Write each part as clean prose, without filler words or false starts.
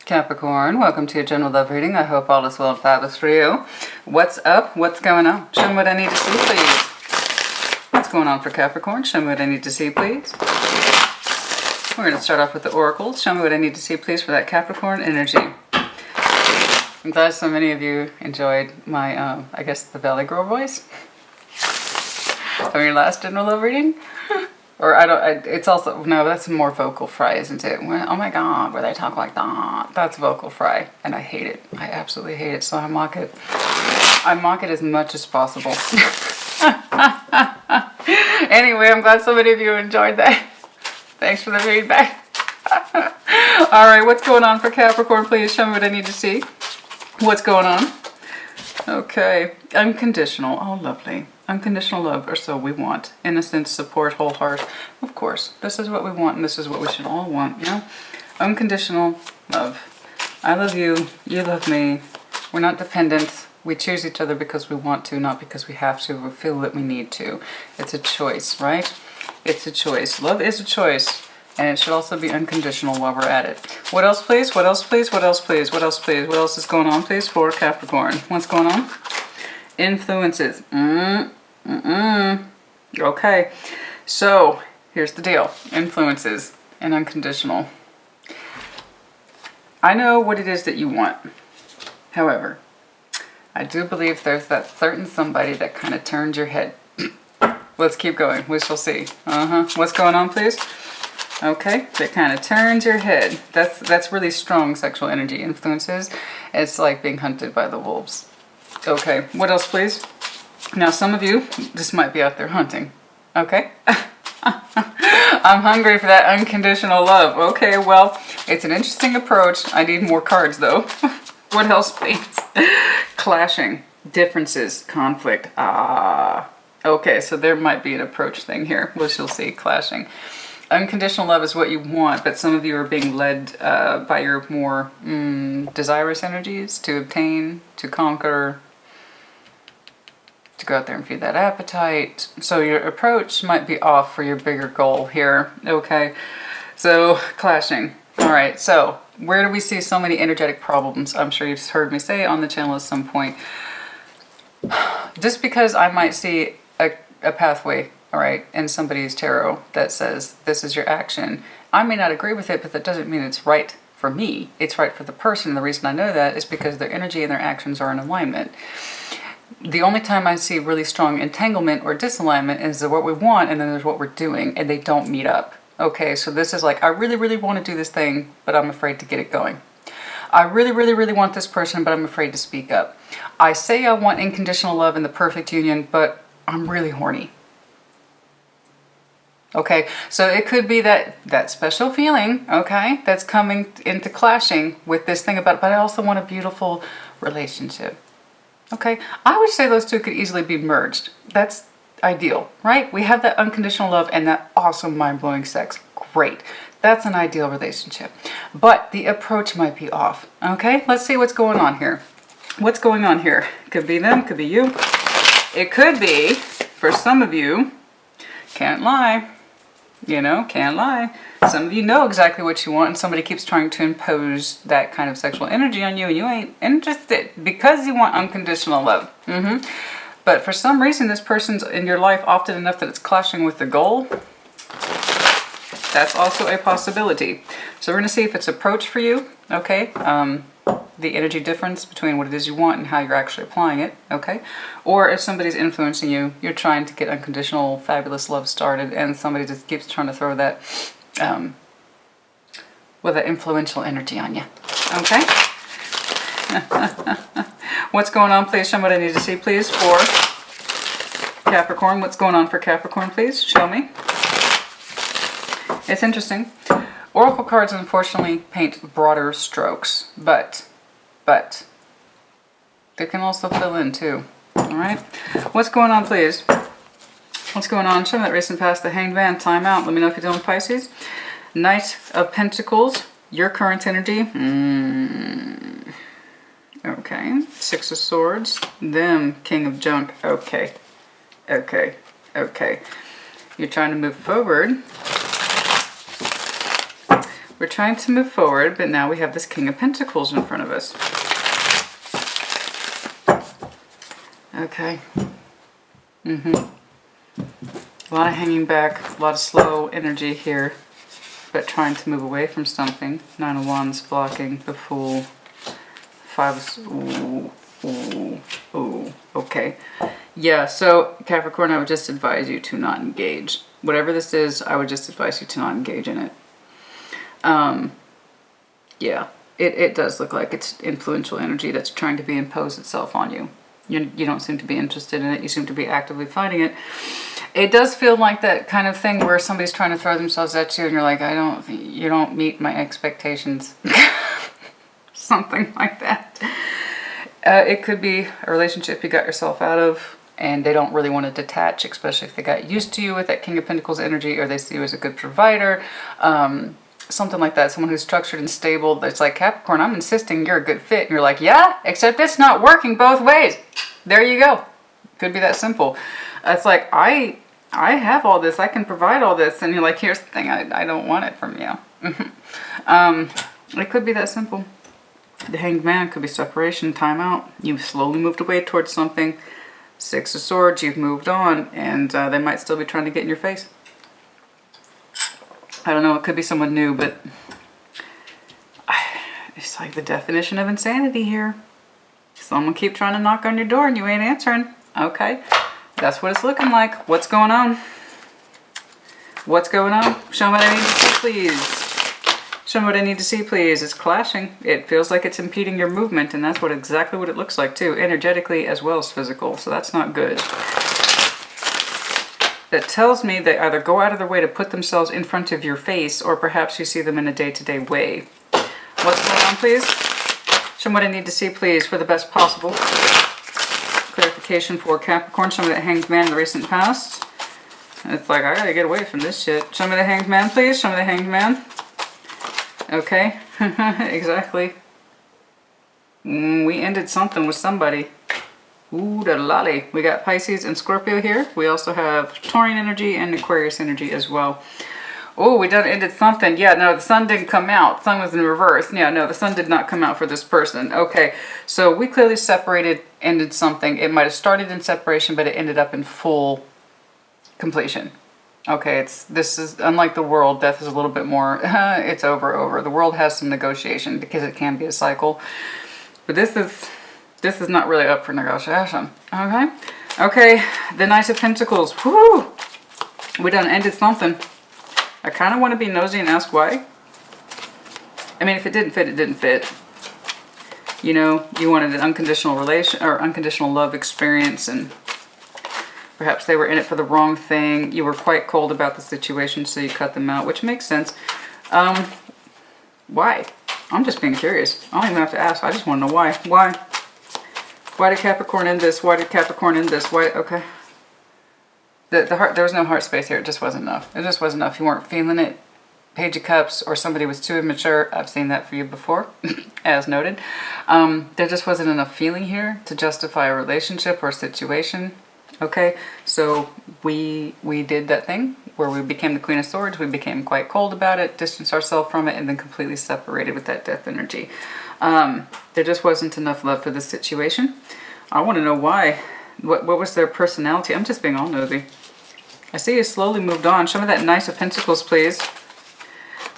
Capricorn, welcome to your general love reading. I hope all is well and fabulous for you. What's up? What's going on? Show me what I need to see, please. What's going on for Capricorn? Show me what I need to see, please. We're going to start off with the oracles. Show me what I need to see, please, for that Capricorn energy. I'm glad so many of you enjoyed my, I guess, the Valley Girl voice from your last general love reading. Or it's also, no, that's more vocal fry, isn't it? Oh my God, where they talk like that. That's vocal fry, and I hate it. I absolutely hate it, so I mock it. I mock it as much as possible. Anyway, I'm glad so many of you enjoyed that. Thanks for the feedback. All right, what's going on for Capricorn? Please show me what I need to see. What's going on? Okay, unconditional. Oh, lovely. Unconditional love, or so we want. Innocence, support, whole heart. Of course, this is what we want, and this is what we should all want, you know? Unconditional love. I love you, you love me. We're not dependent. We choose each other because we want to, not because we have to or feel that we need to. It's a choice, right? It's a choice. Love is a choice, and it should also be unconditional while we're at it. What else, please? What else, please? What else, please? What else, please? What else is going on, please, for Capricorn? What's going on? Influences. Okay, so here's the deal. Influences and unconditional. I know what it is that you want. However, I do believe there's that certain somebody that kind of turns your head. Let's keep going. We shall see. What's going on, please? Okay, that kind of turns your head. That's really strong sexual energy. Influences. It's like being hunted by the wolves. Okay, what else, please? Now, some of you, this might be out there hunting, okay? I'm hungry for that unconditional love. Okay, well, it's an interesting approach. I need more cards, though. What else, please? Clashing, differences, conflict. Okay, so there might be an approach thing here. We shall see. Clashing. Unconditional love is what you want, but some of you are being led by your more desirous energies to obtain, to conquer, to go out there and feed that appetite. So your approach might be off for your bigger goal here. Okay, so clashing. All right, so where do we see so many energetic problems? I'm sure you've heard me say on the channel at some point. Just because I might see a pathway, all right, in somebody's tarot that says this is your action, I may not agree with it, but that doesn't mean it's right for me. It's right for the person. The reason I know that is because their energy and their actions are in alignment. The only time I see really strong entanglement or disalignment is what we want and then there's what we're doing, and they don't meet up. Okay, so this is like, I really, really want to do this thing, but I'm afraid to get it going. I really, really, really want this person, but I'm afraid to speak up. I say I want unconditional love and the perfect union, but I'm really horny. Okay, so it could be that special feeling, okay, that's coming into clashing with this thing about, but I also want a beautiful relationship. Okay, I would say those two could easily be merged. That's ideal, right? We have that unconditional love and that awesome mind-blowing sex. Great. That's an ideal relationship. But the approach might be off. Okay, let's see what's going on here. What's going on here? Could be them, could be you. It could be, for some of you, can't lie. You know, can't lie. Some of you know exactly what you want and somebody keeps trying to impose that kind of sexual energy on you and you ain't interested because you want unconditional love. But for some reason this person's in your life often enough that it's clashing with the goal. That's also a possibility. So we're going to see if it's approach for you, okay? The energy difference between what it is you want and how you're actually applying it, okay? Or if somebody's influencing you, you're trying to get unconditional, fabulous love started, and somebody just keeps trying to throw that, that influential energy on you, okay? What's going on, please? Show me what I need to see, please, for Capricorn. What's going on for Capricorn, please? Show me. It's interesting. Oracle cards, unfortunately, paint broader strokes, but they can also fill in too. All right. What's going on, please? What's going on? Show me that recent past, the Hanged Man. Time out. Let me know if you're dealing with Pisces. Knights of Pentacles. Your current energy. Okay. Six of Swords. Them. King of Junk. Okay. Okay. Okay. You're trying to move forward. We're trying to move forward, but now we have this King of Pentacles in front of us. Okay. A lot of hanging back, a lot of slow energy here, but trying to move away from something. 9 of Wands blocking the Fool. 5 of... Ooh. Okay. Yeah, so Capricorn, I would just advise you to not engage. Whatever this is, I would just advise you to not engage in it. Yeah, it does look like it's influential energy that's trying to be imposed itself on you. You don't seem to be interested in it. You seem to be actively fighting it. It does feel like that kind of thing where somebody's trying to throw themselves at you and you're like, you don't meet my expectations. Something like that. It could be a relationship you got yourself out of and they don't really want to detach, especially if they got used to you with that King of Pentacles energy, or they see you as a good provider. Something like that. Someone who's structured and stable. That's like, Capricorn, I'm insisting you're a good fit. And you're like, yeah, except it's not working both ways. There you go. Could be that simple. It's like, I have all this. I can provide all this. And you're like, here's the thing. I don't want it from you. It could be that simple. The Hanged Man could be separation, time out. You've slowly moved away towards something. 6 of Swords, you've moved on. And they might still be trying to get in your face. I don't know, it could be someone new, but it's like the definition of insanity here. Someone keep trying to knock on your door and you ain't answering. Okay, that's what it's looking like. What's going on? What's going on? Show me what I need to see, please. Show me what I need to see, please. It's clashing. It feels like it's impeding your movement, and that's exactly what it looks like too, energetically as well as physical, so that's not good. That tells me they either go out of their way to put themselves in front of your face, or perhaps you see them in a day-to-day way. What's going on, please? Show me what I need to see, please, for the best possible clarification for Capricorn. Show me that Hanged Man in the recent past. It's like, I gotta get away from this shit. Show me the Hanged Man, please. Show me the Hanged Man. Okay, exactly. We ended something with somebody. Ooh, da lolly. We got Pisces and Scorpio here. We also have Taurian energy and Aquarius energy as well. Oh, we done ended something. Yeah, no, the sun didn't come out. Sun was in reverse. Yeah, no, the sun did not come out for this person. Okay, so we clearly separated, ended something. It might have started in separation, but it ended up in full completion. Okay, this is unlike the world. Death is a little bit more, it's over. The world has some negotiation because it can be a cycle. But this is not really up for negotiation. Okay, the Knights of Pentacles. Whoo! We done ended something. I kind of want to be nosy and ask why. I mean, if it didn't fit, it didn't fit. You know, you wanted an unconditional relation or unconditional love experience, and perhaps they were in it for the wrong thing. You were quite cold about the situation, so you cut them out, which makes sense. Why? I'm just being curious. I don't even have to ask. I just want to know why. Why? Why did Capricorn end this? Why did Capricorn end this? Why? Okay. The heart, there was no heart space here. It just wasn't enough. It just wasn't enough. You weren't feeling it. Page of Cups, or somebody was too immature. I've seen that for you before, as noted. There just wasn't enough feeling here to justify a relationship or a situation. Okay, so we did that thing where we became the Queen of Swords. We became quite cold about it, distanced ourselves from it, and then completely separated with that death energy. There just wasn't enough love for this situation. I want to know why. What was their personality? I'm just being all nosy. I see you slowly moved on. Show me that Knight of Pentacles, please.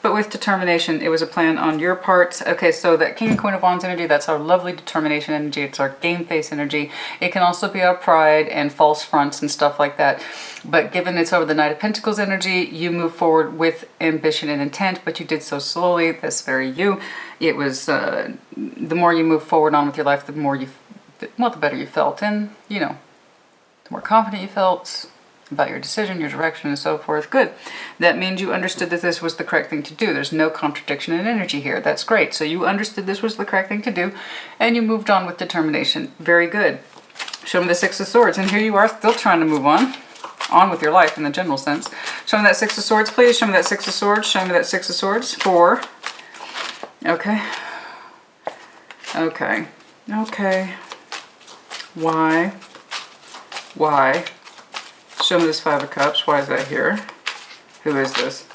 But with determination, it was a plan on your part. Okay, so that King and Queen of Wands energy, that's our lovely determination energy. It's our game face energy. It can also be our pride and false fronts and stuff like that. But given it's over the Knight of Pentacles energy, you move forward with ambition and intent, but you did so slowly. That's very you. It was, the more you move forward on with your life, the more the better you felt. And, you know, the more confident you felt about your decision, your direction, and so forth. Good. That means you understood that this was the correct thing to do. There's no contradiction in energy here. That's great. So you understood this was the correct thing to do, and you moved on with determination. Very good. Show me the Six of Swords. And here you are still trying to move on with your life in the general sense. Show me that Six of Swords, please. Show me that Six of Swords. Show me that Six of Swords. 4. Okay. Okay. Okay. Why? Why? Show me this Five of Cups. Why is that here? Who is this?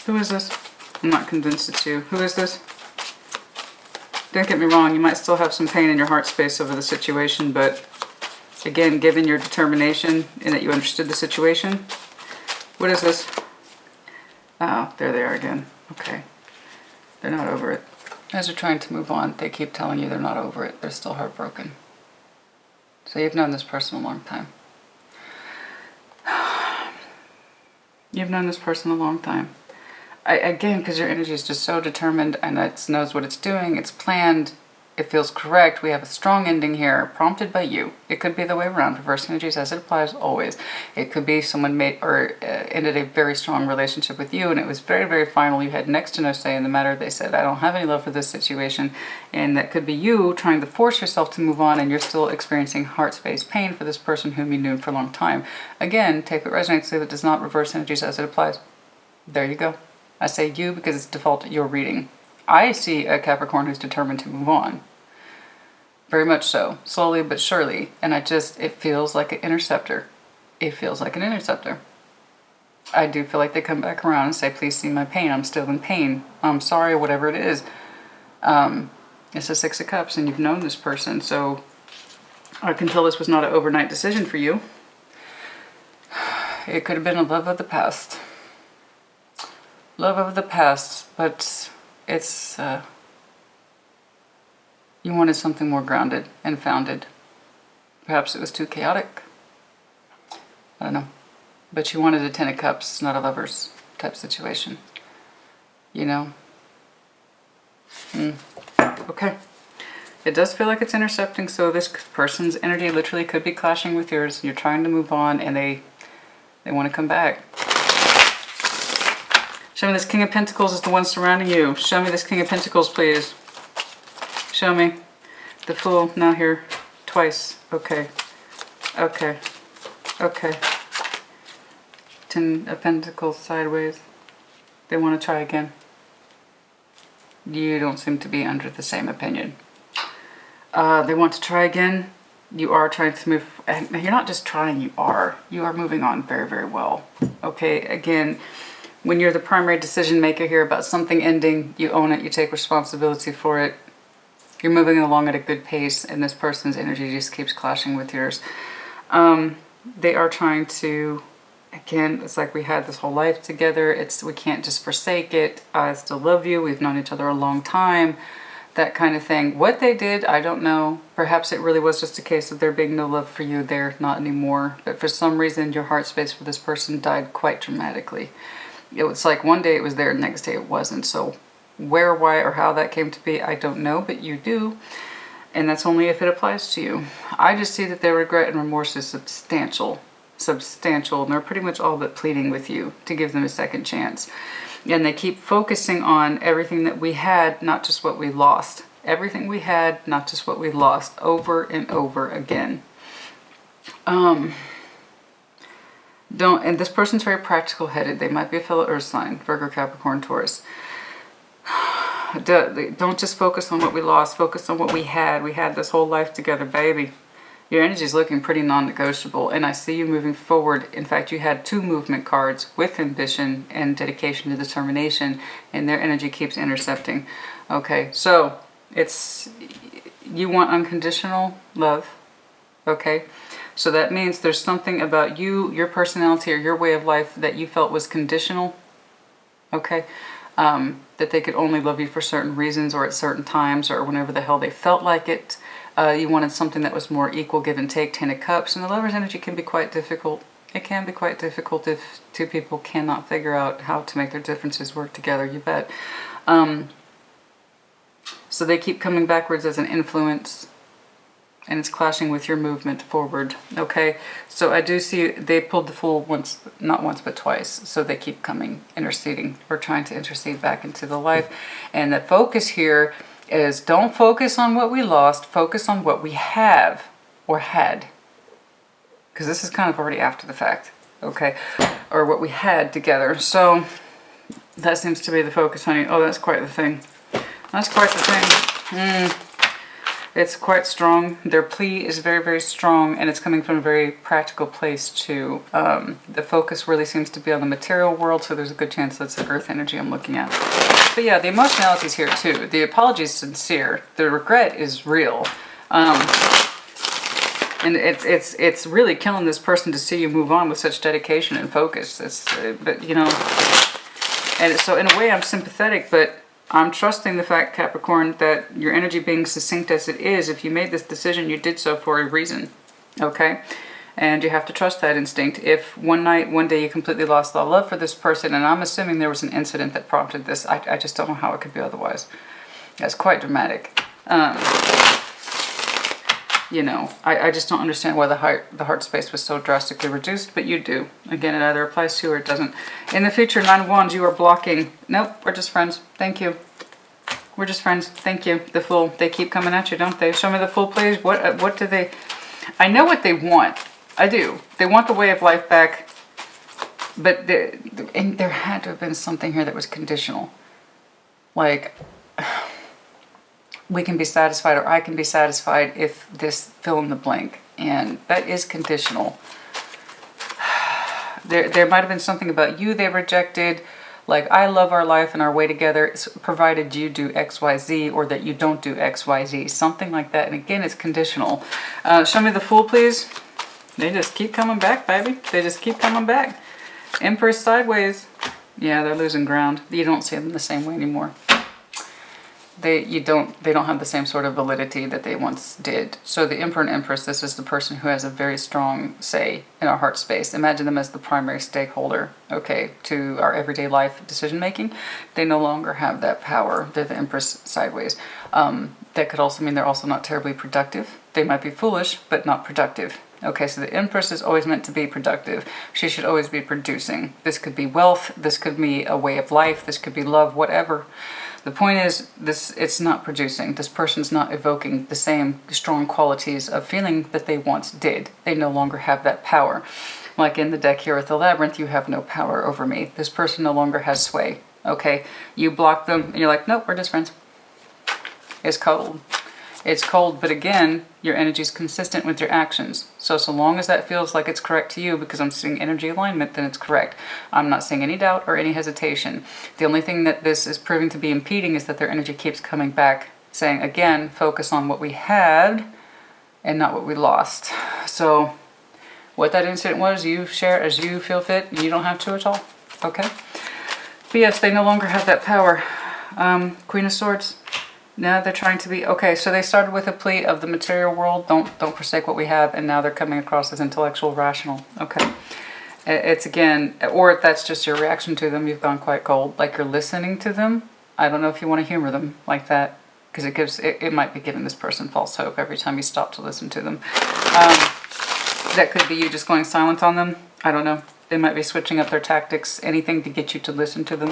Who is this? I'm not convinced it's you. Who is this? Don't get me wrong, you might still have some pain in your heart space over the situation, but again, given your determination and that you understood the situation. What is this? Oh, there they are again. Okay. They're not over it. As they're trying to move on, they keep telling you they're not over it. They're still heartbroken. So you've known this person a long time. You've known this person a long time. Again, because your energy is just so determined and it knows what it's doing, it's planned, it feels correct. We have a strong ending here, prompted by you. It could be the way around, reverse energies as it applies always. It could be someone made or ended a very strong relationship with you and it was very, very final. You had next to no say in the matter. They said, I don't have any love for this situation. And that could be you trying to force yourself to move on and you're still experiencing heart space pain for this person whom you knew for a long time. Again, take what resonates, leave it does not, reverse energies as it applies. There you go. I say you because it's default your reading. I see a Capricorn who's determined to move on. Very much so. Slowly but surely. And it feels like an interceptor. It feels like an interceptor. I do feel like they come back around and say, please see my pain. I'm still in pain. I'm sorry, whatever it is. It's a Six of Cups and you've known this person. So I can tell this was not an overnight decision for you. It could have been a love of the past. Love of the past, but it's, you wanted something more grounded and founded. Perhaps it was too chaotic. I don't know. But you wanted a Ten of Cups, not a Lovers type situation. You know? Okay. It does feel like it's intercepting, so this person's energy literally could be clashing with yours. You're trying to move on and they want to come back. Show me this King of Pentacles is the one surrounding you. Show me this King of Pentacles, please. Show me. The Fool, now here. Twice. Okay. Okay. Okay. Ten of Pentacles sideways. They want to try again. You don't seem to be under the same opinion. They want to try again. You are trying to move. And you're not just trying, you are. You are moving on very, very well. Okay, again, when you're the primary decision maker here about something ending, you own it, you take responsibility for it. You're moving along at a good pace and this person's energy just keeps clashing with yours. They are trying to, again, it's like we had this whole life together. We can't just forsake it. I still love you. We've known each other a long time. That kind of thing. What they did, I don't know. Perhaps it really was just a case of there being no love for you there, not anymore. But for some reason, your heart space for this person died quite dramatically. It was like one day it was there, the next day it wasn't. So where, why, or how that came to be, I don't know, but you do. And that's only if it applies to you. I just see that their regret and remorse is substantial. Substantial. And they're pretty much all but pleading with you to give them a second chance. And they keep focusing on everything that we had, not just what we lost. Everything we had, not just what we lost, over and over again. And this person's very practical headed. They might be a fellow earth sign, Virgo, Capricorn, Taurus. Don't just focus on what we lost, focus on what we had. We had this whole life together, baby. Your energy is looking pretty non-negotiable, and I see you moving forward. In fact, you had 2 movement cards with ambition and dedication to determination, and their energy keeps intercepting. Okay, so you want unconditional love, okay? So that means there's something about you, your personality, or your way of life that you felt was conditional, okay? That they could only love you for certain reasons or at certain times or whenever the hell they felt like it. You wanted something that was more equal, give and take, 10 of Cups. And the Lover's energy can be quite difficult. It can be quite difficult if 2 people cannot figure out how to make their differences work together, you bet. So they keep coming backwards as an influence. And it's clashing with your movement forward. Okay, so I do see they pulled the Fool once, not once, but twice. So they keep coming, interceding. We're trying to intercede back into the life. And the focus here is don't focus on what we lost. Focus on what we have or had. Because this is kind of already after the fact. Okay, or what we had together. So that seems to be the focus, honey. Oh, that's quite the thing. That's quite the thing. It's quite strong. Their plea is very, very strong, and it's coming from a very practical place too. The focus really seems to be on the material world, so there's a good chance that's the earth energy I'm looking at. But yeah, the emotionality is here too. The apology is sincere. The regret is real. And it's really killing this person to see you move on with such dedication and focus. But you know, and so in a way I'm sympathetic, but I'm trusting the fact, Capricorn, that your energy being succinct as it is, if you made this decision, you did so for a reason, okay? And you have to trust that instinct. If one day you completely lost all love for this person, and I'm assuming there was an incident that prompted this, I just don't know how it could be otherwise. That's quite dramatic. You know, I just don't understand why the heart space was so drastically reduced, but you do. Again, it either applies to you or it doesn't. In the future, 9 of Wands, you are blocking. Nope, we're just friends. Thank you. We're just friends. Thank you. The Fool. They keep coming at you, don't they? Show me the Fool, please. What do they... I know what they want. I do. They want the way of life back, but there had to have been something here that was conditional. Like... we can be satisfied, or I can be satisfied if this fill in the blank, and that is conditional. There might have been something about you they rejected, like I love our life and our way together, provided you do X, Y, Z, or that you don't do X, Y, Z, something like that. And again, it's conditional. Show me the Fool, please. They just keep coming back, baby. They just keep coming back. Empress sideways. Yeah, they're losing ground. You don't see them the same way anymore. They don't have the same sort of validity that they once did. So the Emperor and Empress, this is the person who has a very strong say in our heart space. Imagine them as the primary stakeholder, okay, to our everyday life decision making. They no longer have that power. They're the Empress sideways. That could also mean they're also not terribly productive. They might be foolish, but not productive. Okay, so the Empress is always meant to be productive. She should always be producing. This could be wealth. This could be a way of life. This could be love, whatever. The point is, it's not producing. This person's not evoking the same strong qualities of feeling that they once did. They no longer have that power. Like in the deck here with the Labyrinth, you have no power over me. This person no longer has sway. Okay, you block them and you're like, nope, we're just friends. It's cold. It's cold, but again, your energy is consistent with your actions. So long as that feels like it's correct to you, because I'm seeing energy alignment, then it's correct. I'm not seeing any doubt or any hesitation. The only thing that this is proving to be impeding is that their energy keeps coming back, saying, again, focus on what we had and not what we lost. So what that incident was, you share as you feel fit. You don't have to at all. Okay? But yes, they no longer have that power. Queen of Swords. Now they're trying to be, okay, so they started with a plea of the material world, don't forsake what we have, and now they're coming across as intellectual, rational. Okay. It's again, or that's just your reaction to them, you've gone quite cold, like you're listening to them. I don't know if you want to humor them like that, because it might be giving this person false hope every time you stop to listen to them. That could be you just going silent on them. I don't know. They might be switching up their tactics, anything to get you to listen to them.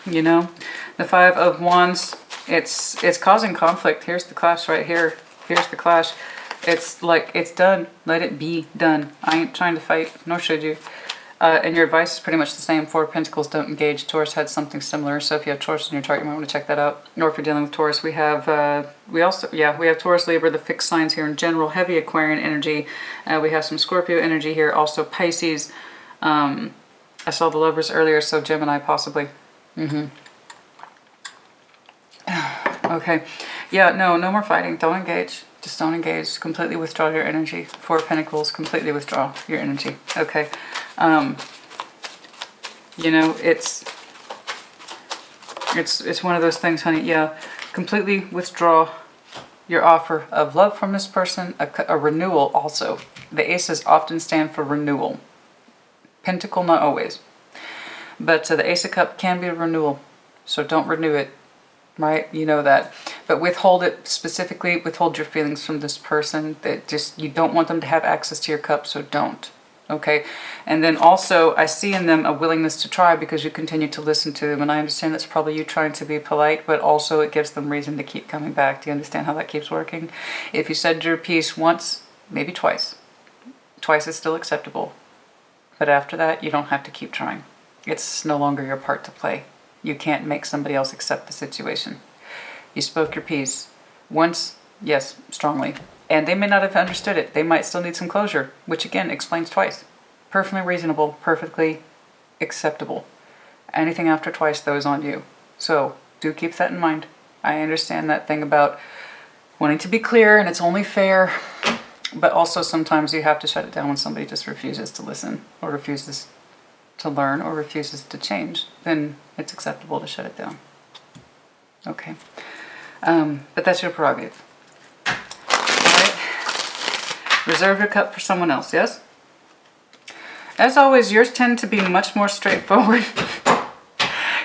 You know, the 5 of Wands, it's causing conflict. Here's the clash right here. Here's the clash. It's like, it's done. Let it be done. I ain't trying to fight, nor should you. And your advice is pretty much the same. 4 of Pentacles, don't engage. Taurus had something similar. So if you have Taurus in your chart, you might want to check that out. Or if you're dealing with Taurus, we have Taurus, Libra, the fixed signs here in general. Heavy Aquarian energy. We have some Scorpio energy here. Also Pisces. I saw the Lovers earlier, so Gemini possibly. Okay. Yeah, no more fighting. Don't engage. Just don't engage. Completely withdraw your energy. 4 of Pentacles, completely withdraw your energy. Okay. You know, it's one of those things, honey. Yeah. Completely withdraw your offer of love from this person. A renewal also. The aces often stand for renewal. Pentacle, not always. But the Ace of Cups can be a renewal, so don't renew it, right? You know that. But withhold it specifically, withhold your feelings from this person. That just, you don't want them to have access to your cup, so don't. Okay? And then also, I see in them a willingness to try because you continue to listen to them. And I understand that's probably you trying to be polite, but also it gives them reason to keep coming back. Do you understand how that keeps working? If you said your piece once, maybe twice. Twice is still acceptable. But after that, you don't have to keep trying. It's no longer your part to play. You can't make somebody else accept the situation. You spoke your piece. Once, yes, strongly. And they may not have understood it. They might still need some closure, which again explains twice. Perfectly reasonable, perfectly acceptable. Anything after twice, though, is on you. So do keep that in mind. I understand that thing about wanting to be clear and it's only fair, but also sometimes you have to shut it down when somebody just refuses to listen or refuses to learn or refuses to change. Then it's acceptable to shut it down. Okay. But that's your prerogative. All right. Reserve your cup for someone else, yes? As always, yours tend to be much more straightforward.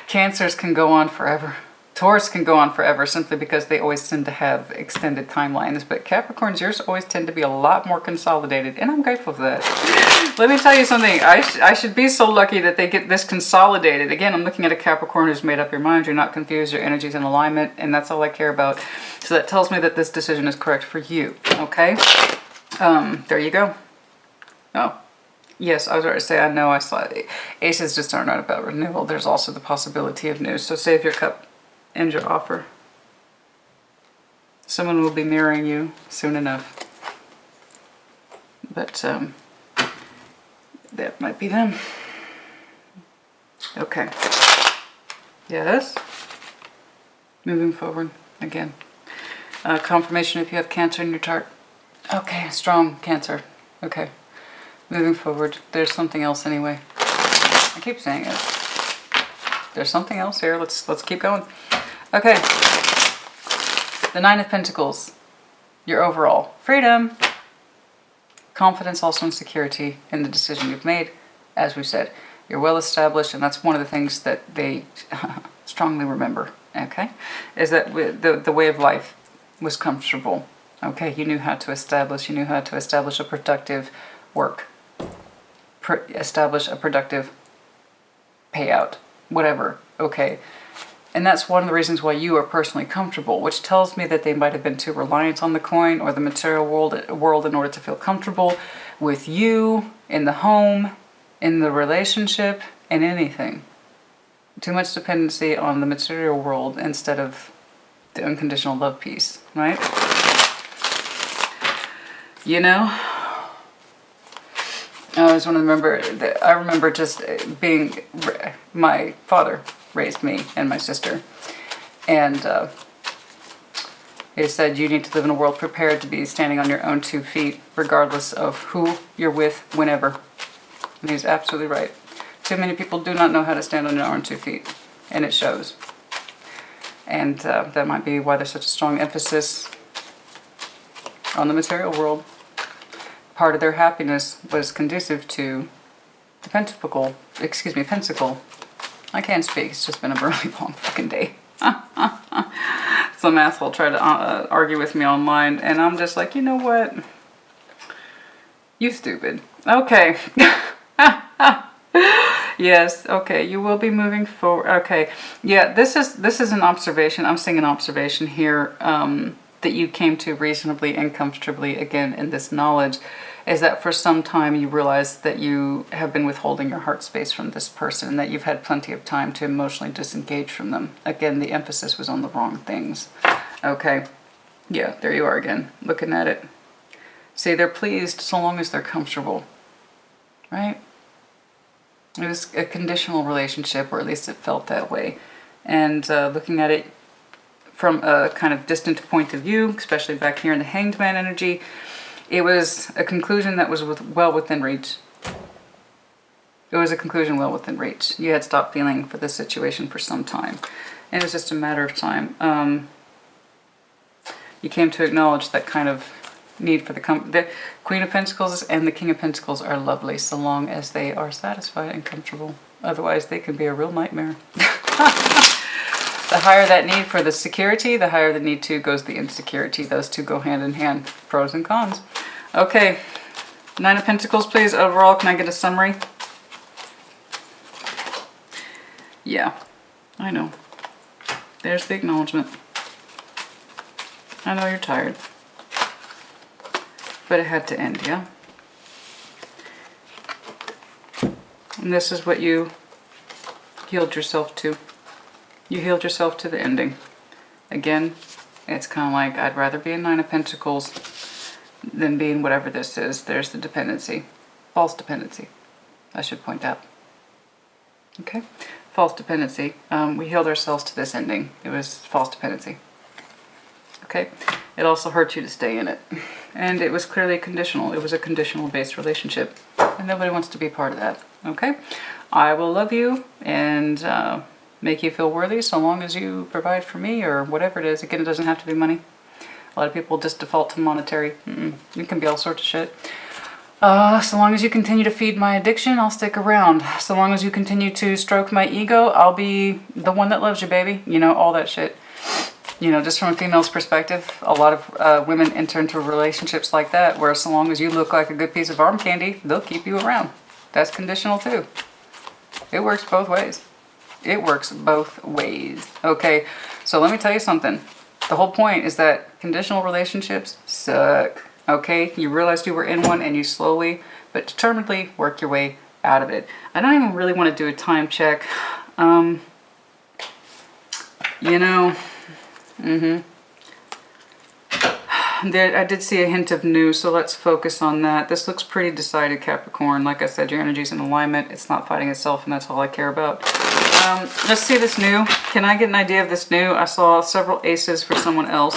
Cancers can go on forever. Taurus can go on forever simply because they always tend to have extended timelines. But Capricorns, yours always tend to be a lot more consolidated. And I'm grateful for that. Let me tell you something. I should be so lucky that they get this consolidated. Again, I'm looking at a Capricorn who's made up your mind. You're not confused. Your energy's in alignment. And that's all I care about. So that tells me that this decision is correct for you. Okay? There you go. Oh. Yes, I was about to say, I know I saw it. Aces just are not about renewal. There's also the possibility of news. So save your cup and your offer. Someone will be mirroring you soon enough. But that might be them. Okay. Yes. Moving forward again. Confirmation if you have Cancer in your chart. Okay, strong Cancer. Okay. Moving forward, there's something else anyway. I keep saying it. There's something else here. Let's keep going. Okay. The Nine of Pentacles. Your overall freedom. Confidence, also in security in the decision you've made. As we said, you're well established, and that's one of the things that they strongly remember. Okay, is that the way of life was comfortable. Okay, you knew how to establish. You knew how to establish a productive work. Establish a productive payout, whatever, okay? And that's one of the reasons why you are personally comfortable, which tells me that they might have been too reliant on the coin or the material world in order to feel comfortable with you, in the home, in the relationship, in anything. Too much dependency on the material world instead of the unconditional love piece, right? You know? I always want to remember that I remember just being, my father raised me and my sister, and he said you need to live in a world prepared to be standing on your own 2 feet, regardless of who you're with, whenever. And he's absolutely right. Too many people do not know how to stand on their own 2 feet, and it shows. And that might be why there's such a strong emphasis on the material world. Part of their happiness was conducive to the pentacle. I can't speak. It's just been a really long fucking day. Some asshole tried to argue with me online, and I'm just like, you know what? You stupid. Okay. Yes. Okay. You will be moving forward. Okay. Yeah. This is an observation. I'm seeing an observation here that you came to reasonably and comfortably again in this knowledge. Is that for some time you realize that you have been withholding your heart space from this person, and that you've had plenty of time to emotionally disengage from them. Again, the emphasis was on the wrong things. Okay. Yeah, there you are again, looking at it. See, they're pleased so long as they're comfortable. Right? It was a conditional relationship, or at least it felt that way. And looking at it from a kind of distant point of view, especially back here in the Hanged Man energy, it was a conclusion that was well within reach. It was a conclusion well within reach. You had stopped feeling for this situation for some time. And it was just a matter of time. You came to acknowledge that kind of need for the Queen of Pentacles and the King of Pentacles are lovely so long as they are satisfied and comfortable. Otherwise, they can be a real nightmare. The higher that need for the security, the higher the need to goes the insecurity. Those two go hand in hand. Pros and cons. Okay. 9 of Pentacles, please. Overall, can I get a summary? Yeah. I know. There's the acknowledgement. I know you're tired. But it had to end, yeah? And this is what you healed yourself to. You healed yourself to the ending. Again, it's kind of like, I'd rather be a Nine of Pentacles than being whatever this is. There's the dependency. False dependency, I should point out. Okay? False dependency. We healed ourselves to this ending. It was false dependency. Okay? It also hurt you to stay in it. And it was clearly conditional. It was a conditional-based relationship. And nobody wants to be part of that. Okay? I will love you and make you feel worthy so long as you provide for me or whatever it is. Again, it doesn't have to be money. A lot of people just default to monetary. It can be all sorts of shit. So long as you continue to feed my addiction, I'll stick around. So long as you continue to stroke my ego, I'll be the one that loves you, baby. You know, all that shit. You know, just from a female's perspective, a lot of women enter into relationships like that, where so long as you look like a good piece of arm candy, they'll keep you around. That's conditional too. It works both ways. It works both ways. Okay, so let me tell you something. The whole point is that conditional relationships suck. Okay, you realized you were in one and you slowly but determinedly work your way out of it. I don't even really want to do a time check. You know, I did see a hint of new, so let's focus on that. This looks pretty decided, Capricorn. Like I said, your energy's in alignment. It's not fighting itself, and that's all I care about. Let's see this new. Can I get an idea of this new? I saw several aces for someone else.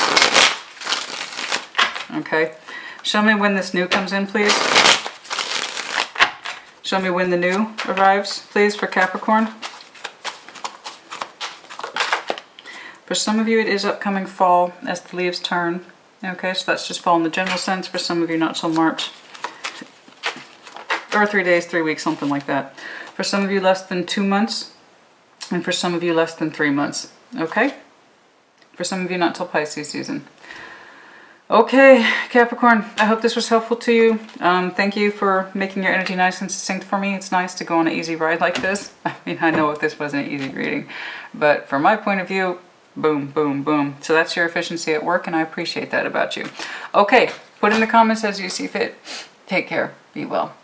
Okay. Show me when this new comes in, please. Show me when the new arrives, please, for Capricorn. For some of you, it is upcoming fall as the leaves turn. Okay, so that's just fall in the general sense. For some of you, not till March. Or 3 days, 3 weeks, something like that. For some of you, less than 2 months. And for some of you, less than 3 months. Okay? For some of you, not till Pisces season. Okay, Capricorn, I hope this was helpful to you. Thank you for making your energy nice and succinct for me. It's nice to go on an easy ride like this. I mean, I know if this wasn't an easy reading. But from my point of view, boom, boom, boom. So that's your efficiency at work, and I appreciate that about you. Okay, put in the comments as you see fit. Take care. Be well.